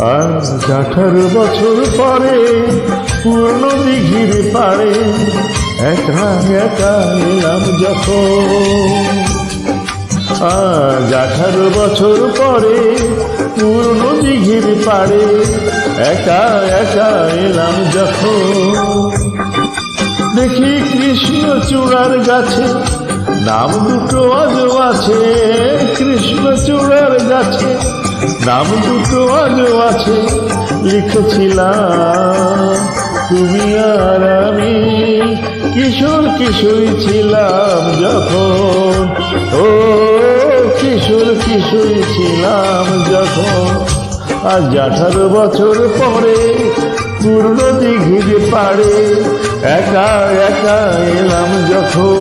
আজ 18 বছর পরে পূর্ণ দিঘির পাড়ে একা একা এলাম যখন। আজ 18 বছর পরে পূর্ণ দিঘির পাড়ে একা একা এলাম যখন। দেখি কৃষ্ণ চূড়ার গাছে নাম দুটো আজও আছে, কৃষ্ণ চূড়ার গাছে নাম দুটো আজও আছে। লিখেছিলাম তুমি আর আমি কিশোর কিশোরী ছিলাম যখন, ও কিশোর কিশোরী ছিলাম যখন। আজ 18 বছর পরে পূর্ণ দিঘির পাড়ে একা একা এলাম যখন।